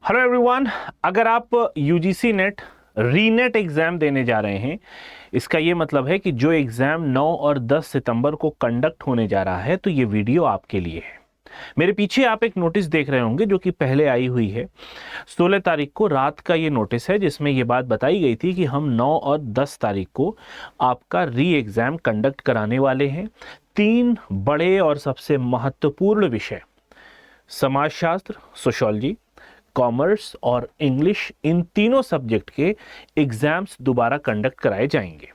Hello everyone, अगर आप UGC net रीनेट exam देने जा रहे हैं, इसका ये मतलब है कि जो एग्ज़ाम 9 और 10 सितंबर को कंडक्ट होने जा रहा है, तो ये वीडियो आपके लिए है। मेरे पीछे आप एक नोटिस देख रहे होंगे जो कि पहले आई हुई है। 16 तारीख को रात का ये नोटिस है जिसमें ये बात बताई गई थी कि हम 9 और 10 तारीख को आपका री एग्ज़ाम कंडक्ट कराने वाले हैं। 3 बड़े और सबसे महत्वपूर्ण विषय, समाजशास्त्र, सोशियोलॉजी, कॉमर्स और इंग्लिश, इन तीनों सब्जेक्ट के एग्जाम्स दोबारा कंडक्ट कराए जाएंगे।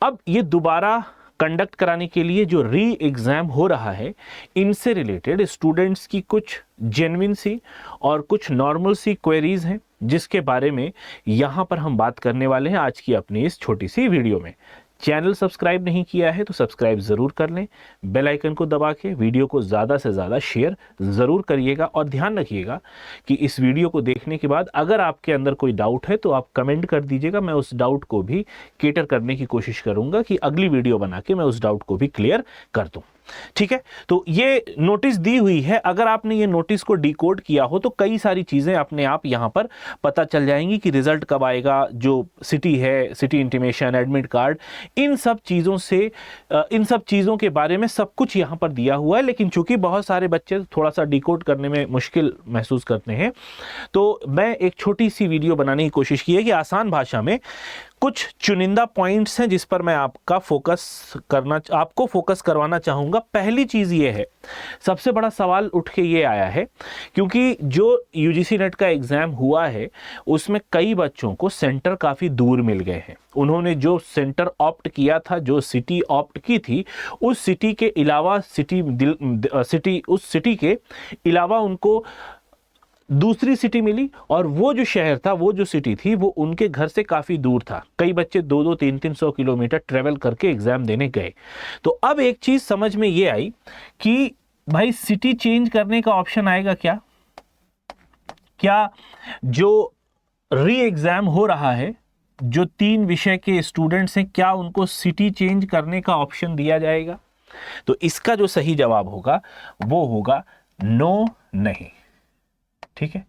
अब ये दोबारा कंडक्ट कराने के लिए जो री एग्जाम हो रहा है, इनसे रिलेटेड स्टूडेंट्स की कुछ जेन्युइन सी और कुछ नॉर्मल सी क्वेरीज हैं, जिसके बारे में यहां पर हम बात करने वाले हैं आज की अपनी इस छोटी सी वीडियो में। चैनल सब्सक्राइब नहीं किया है तो सब्सक्राइब ज़रूर कर लें, बेल आइकन को दबा के वीडियो को ज़्यादा से ज़्यादा शेयर ज़रूर करिएगा और ध्यान रखिएगा कि इस वीडियो को देखने के बाद अगर आपके अंदर कोई डाउट है तो आप कमेंट कर दीजिएगा। मैं उस डाउट को भी केटर करने की कोशिश करूंगा कि अगली वीडियो बना के मैं उस डाउट को भी क्लियर कर दूं। ठीक है, तो ये नोटिस दी हुई है। अगर आपने ये नोटिस को डिकोड किया हो तो कई सारी चीज़ें अपने आप यहाँ पर पता चल जाएंगी कि रिजल्ट कब आएगा, जो सिटी है, सिटी इंटीमेशन, एडमिट कार्ड, इन सब चीज़ों से इन सब चीज़ों के बारे में सब कुछ यहाँ पर दिया हुआ है। लेकिन चूंकि बहुत सारे बच्चे थोड़ा सा डिकोड करने में मुश्किल महसूस करते हैं, तो मैं एक छोटी सी वीडियो बनाने की कोशिश की है कि आसान भाषा में कुछ चुनिंदा पॉइंट्स हैं जिस पर मैं आपको फोकस करवाना चाहूँगा। पहली चीज़ ये है, सबसे बड़ा सवाल उठ के ये आया है क्योंकि जो यूजीसी नेट का एग्ज़ाम हुआ है उसमें कई बच्चों को सेंटर काफ़ी दूर मिल गए हैं। उन्होंने जो सेंटर ऑप्ट किया था, जो सिटी ऑप्ट की थी, उस सिटी के अलावा उस सिटी के अलावा उनको दूसरी सिटी मिली और वो जो शहर था, वो जो सिटी थी, वो उनके घर से काफ़ी दूर था। कई बच्चे 2-2, 300 किलोमीटर ट्रेवल करके एग्ज़ाम देने गए। तो अब एक चीज़ समझ में ये आई कि भाई सिटी चेंज करने का ऑप्शन आएगा क्या? क्या जो री एग्ज़ाम हो रहा है, जो 3 विषय के स्टूडेंट्स हैं, क्या उनको सिटी चेंज करने का ऑप्शन दिया जाएगा? तो इसका जो सही जवाब होगा वो होगा नो, नहीं। ठीक है,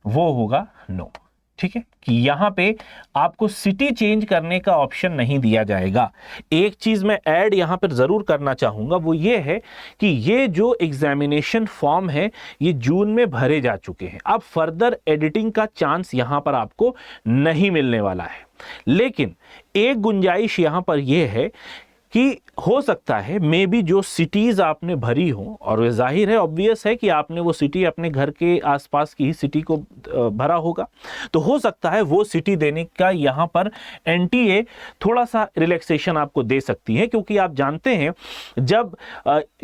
वो होगा नो। ठीक है, कि यहां पे आपको सिटी चेंज करने का ऑप्शन नहीं दिया जाएगा। एक चीज मैं ऐड यहां पर जरूर करना चाहूंगा, वो ये है कि ये जो एग्जामिनेशन फॉर्म है ये जून में भरे जा चुके हैं। अब फर्दर एडिटिंग का चांस यहां पर आपको नहीं मिलने वाला है। लेकिन एक गुंजाइश यहां पर यह है कि हो सकता है मे बी जो सिटीज़ आपने भरी हो, और वे जाहिर है, ऑब्वियस है कि आपने वो सिटी अपने घर के आसपास की ही सिटी को भरा होगा, तो हो सकता है वो सिटी देने का यहाँ पर एनटीए थोड़ा सा रिलैक्सेशन आपको दे सकती है। क्योंकि आप जानते हैं जब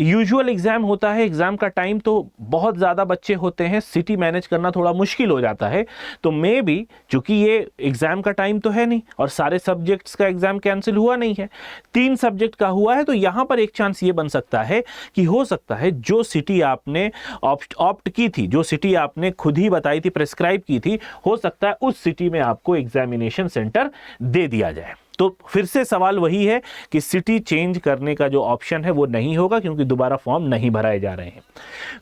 यूजुअल एग्ज़ाम होता है, एग्ज़ाम का टाइम तो बहुत ज़्यादा बच्चे होते हैं, सिटी मैनेज करना थोड़ा मुश्किल हो जाता है। तो मे बी चूँकि ये एग्ज़ाम का टाइम तो है नहीं और सारे सब्जेक्ट्स का एग्ज़ाम कैंसिल हुआ नहीं है, 3 सब्जेक्ट का हुआ है, तो यहां पर एक चांस ये बन सकता है कि हो सकता है जो सिटी आपने ऑप्ट की थी, जो सिटी आपने खुद ही बताई थी, प्रेस्क्राइब की थी, हो सकता है उस सिटी में आपको एग्जामिनेशन सेंटर दे दिया जाए। तो फिर से सवाल वही है कि सिटी चेंज करने का जो ऑप्शन है वो नहीं होगा क्योंकि दोबारा फॉर्म नहीं भराए जा रहे हैं।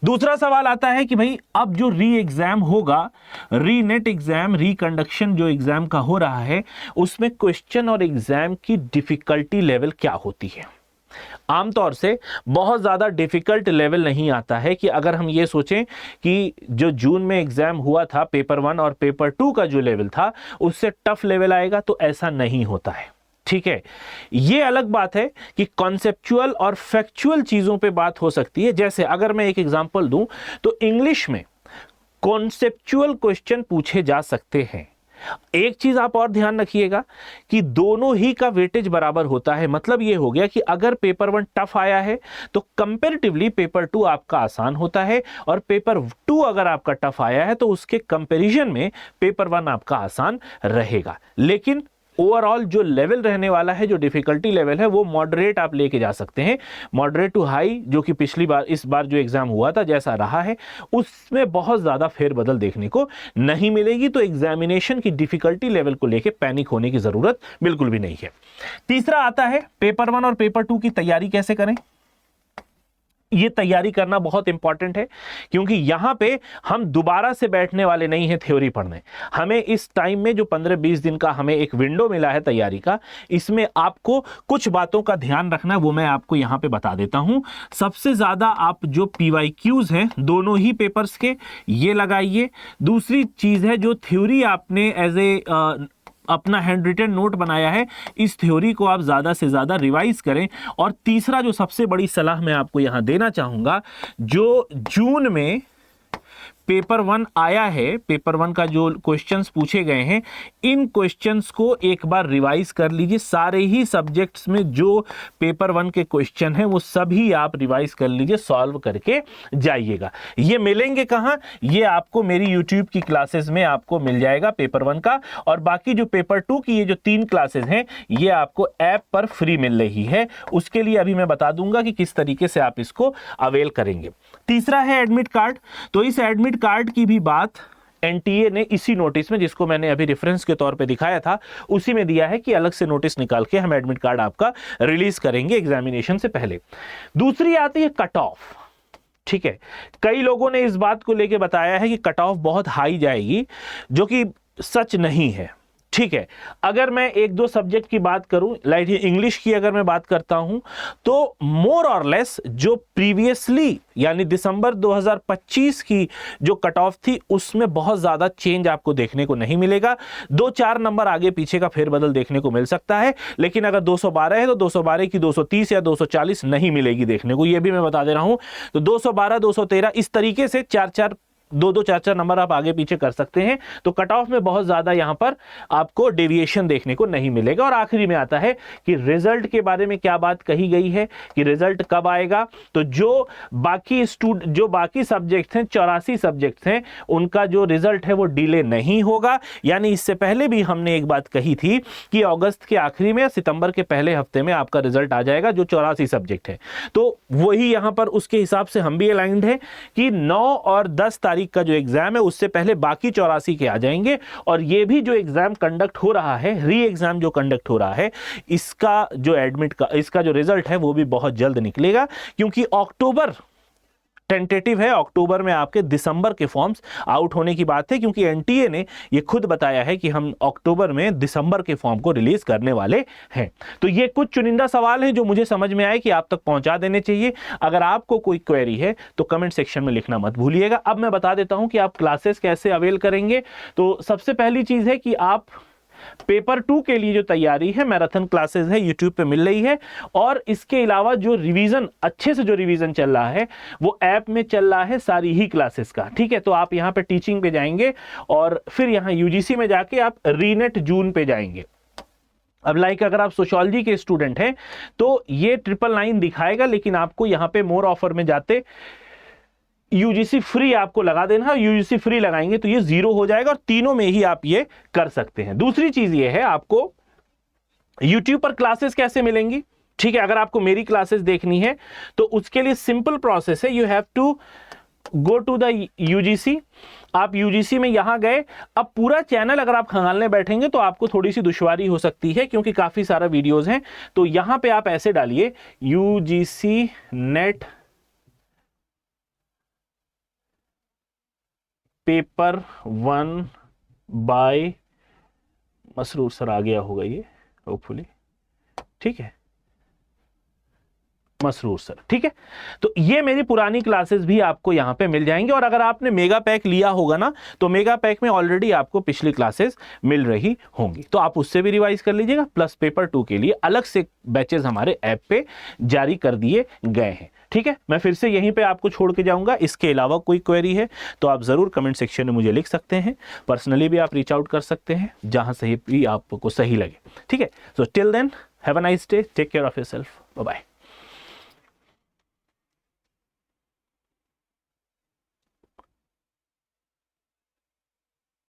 दूसरा सवाल आता है कि भाई अब जो री एग्जाम होगा, री नेट एग्जाम, रिकंडक्शन जो एग्जाम का हो रहा है, उसमें क्वेश्चन और एग्जाम की डिफिकल्टी लेवल क्या होती है? आमतौर से बहुत ज़्यादा डिफिकल्ट लेवल नहीं आता है कि अगर हम ये सोचें कि जो जून में एग्जाम हुआ था, पेपर 1 और पेपर 2 का जो लेवल था उससे टफ लेवल आएगा, तो ऐसा नहीं होता है। ठीक है, ये अलग बात है कि कॉन्सेप्चुअल और फैक्चुअल चीज़ों पे बात हो सकती है। जैसे अगर मैं एक एग्जांपल दूं तो इंग्लिश में कॉन्सेप्चुअल क्वेश्चन पूछे जा सकते हैं। एक चीज आप और ध्यान रखिएगा कि दोनों ही का वेटेज बराबर होता है। मतलब यह हो गया कि अगर पेपर 1 टफ आया है तो कंपैरेटिवली पेपर 2 आपका आसान होता है, और पेपर 2 अगर आपका टफ आया है तो उसके कंपैरिजन में पेपर 1 आपका आसान रहेगा। लेकिन ओवरऑल जो लेवल रहने वाला है, जो डिफिकल्टी लेवल है, वो मॉडरेट आप लेके जा सकते हैं, मॉडरेट टू हाई, जो कि पिछली बार, इस बार जो एग्जाम हुआ था जैसा रहा है उसमें बहुत ज्यादा फेरबदल देखने को नहीं मिलेगी। तो एग्जामिनेशन की डिफिकल्टी लेवल को लेके पैनिक होने की जरूरत बिल्कुल भी नहीं है। तीसरा आता है पेपर 1 और पेपर 2 की तैयारी कैसे करें। ये तैयारी करना बहुत इंपॉर्टेंट है, क्योंकि यहां पे हम दोबारा से बैठने वाले नहीं हैं थ्योरी पढ़ने। हमें इस टाइम में जो 15-20 दिन का हमें एक विंडो मिला है तैयारी का, इसमें आपको कुछ बातों का ध्यान रखना है, वो मैं आपको यहां पे बता देता हूं। सबसे ज्यादा आप जो PYQs हैं दोनों ही पेपर्स के, ये लगाइए। दूसरी चीज है, जो थ्योरी आपने एज ए अपना हैंड रिटन नोट बनाया है, इस थ्योरी को आप ज़्यादा से ज़्यादा रिवाइज करें। और तीसरा जो सबसे बड़ी सलाह मैं आपको यहाँ देना चाहूँगा, जो जून में पेपर 1 आया है, पेपर 1 का जो क्वेश्चंस पूछे गए हैं, इन क्वेश्चंस को एक बार रिवाइज कर लीजिए। सारे ही सब्जेक्ट्स में जो पेपर 1 के क्वेश्चन हैं वो सभी आप रिवाइज कर लीजिए, सॉल्व करके जाइएगा। ये मिलेंगे कहाँ? ये आपको मेरी यूट्यूब की क्लासेस में आपको मिल जाएगा पेपर 1 का, और बाकी जो पेपर 2 की ये जो 3 क्लासेस हैं ये आपको ऐप पर फ्री मिल रही है। उसके लिए अभी मैं बता दूंगा कि किस तरीके से आप इसको अवेल करेंगे। तीसरा है एडमिट कार्ड। तो इस एडमिट कार्ड की भी बात एनटीए ने इसी नोटिस में, जिसको मैंने अभी रेफरेंस के तौर पे दिखाया था, उसी में दिया है कि अलग से नोटिस निकाल के हम एडमिट कार्ड आपका रिलीज करेंगे एग्जामिनेशन से पहले। दूसरी आती है कट ऑफ। ठीक है, कई लोगों ने इस बात को लेके बताया है कि कट ऑफ बहुत हाई जाएगी, जो कि सच नहीं है। ठीक है, अगर मैं 1-2 सब्जेक्ट की बात करूं, लाइक इंग्लिश की अगर मैं बात करता हूं, तो मोर और लेस जो प्रीवियसली यानी दिसंबर 2025 की जो कट ऑफ थी, उसमें बहुत ज्यादा चेंज आपको देखने को नहीं मिलेगा। 2-4 नंबर आगे पीछे का फेरबदल देखने को मिल सकता है, लेकिन अगर 212 है तो 212 की 230 या 240 नहीं मिलेगी देखने को, यह भी मैं बता दे रहा हूं। तो 212, 213 इस तरीके से 4-4 2-2, 4-4 नंबर आप आगे पीछे कर सकते हैं। तो कट ऑफ में बहुत ज्यादा यहां पर आपको डेविएशन देखने को नहीं मिलेगा। और आखिरी में आता है कि रिजल्ट के बारे में क्या बात कही गई है कि रिजल्ट कब आएगा। तो जो बाकी सब्जेक्ट्स हैं, 84 सब्जेक्ट्स हैं, उनका जो रिजल्ट है वो डिले नहीं होगा। यानी इससे पहले भी हमने एक बात कही थी कि अगस्त के आखिरी में या सितंबर के पहले हफ्ते में आपका रिजल्ट आ जाएगा, जो 84 सब्जेक्ट है। तो वही यहां पर उसके हिसाब से हम भी अलाइंड है कि 9 और 10 तारीख का जो एग्जाम है उससे पहले बाकी 84 के आ जाएंगे। और ये भी जो एग्जाम कंडक्ट हो रहा है, री एग्जाम जो कंडक्ट हो रहा है, इसका जो इसका जो रिजल्ट है वो भी बहुत जल्द निकलेगा, क्योंकि अक्टूबर टेंटेटिव है। अक्टूबर में आपके दिसंबर के फॉर्म्स आउट होने की बात है, क्योंकि एनटीए ने ये खुद बताया है कि हम अक्टूबर में दिसंबर के फॉर्म को रिलीज करने वाले हैं। तो ये कुछ चुनिंदा सवाल हैं जो मुझे समझ में आए कि आप तक पहुंचा देने चाहिए। अगर आपको कोई क्वेरी है तो कमेंट सेक्शन में लिखना मत भूलिएगा। अब मैं बता देता हूं कि आप क्लासेस कैसे अवेल करेंगे। तो सबसे पहली चीज है कि आप पेपर 2 के लिए जो तैयारी है, मैराथन क्लासेस है, यूट्यूब पे मिल रही है। और इसके अलावा जो रिवीजन, अच्छे से जो रिवीजन चल रहा है वो ऐप में चल रहा है सारी ही क्लासेस का। ठीक है, तो आप यहां पे टीचिंग पे जाएंगे और फिर यहां यूजीसी में जाके आप रीनेट जून पे जाएंगे। अब लाइक अगर आप सोशियोलॉजी के स्टूडेंट हैं तो ये 999 दिखाएगा, लेकिन आपको यहां पे मोर ऑफर में जाते यूजीसी फ्री आपको लगा देना है। यूजीसी फ्री लगाएंगे तो ये 0 हो जाएगा, और तीनों में ही आप ये कर सकते हैं। दूसरी चीज ये है, आपको यूट्यूब पर क्लासेस कैसे मिलेंगी। ठीक है, अगर आपको मेरी क्लासेस देखनी है तो उसके लिए सिंपल प्रोसेस है, you have to go to the UGC. आप यूजीसी में यहां गए, अब पूरा चैनल अगर आप खंगालने बैठेंगे तो आपको थोड़ी सी दुश्वारी हो सकती है, क्योंकि काफी सारा वीडियोस हैं। तो यहां पे आप ऐसे डालिए UGC NET paper 1 by Masroor sir, आ गया होगा ये होपफुली। ठीक है, मसरूर सर। ठीक है, तो ये मेरी पुरानी क्लासेस भी आपको यहां पे मिल जाएंगे। और अगर आपने मेगा पैक लिया होगा ना, तो मेगा पैक में ऑलरेडी आपको पिछली क्लासेस मिल रही होंगी, तो आप उससे भी रिवाइज कर लीजिएगा। प्लस पेपर 2 के लिए अलग से बैचेस हमारे ऐप पे जारी कर दिए गए हैं। ठीक है, मैं फिर से यहीं पे आपको छोड़ के जाऊंगा। इसके अलावा कोई क्वेरी है तो आप जरूर कमेंट सेक्शन में मुझे लिख सकते हैं। पर्सनली भी आप रीच आउट कर सकते हैं, जहां से भी आपको सही लगे। ठीक है, so till then have a nice day, take care of yourself, bye bye.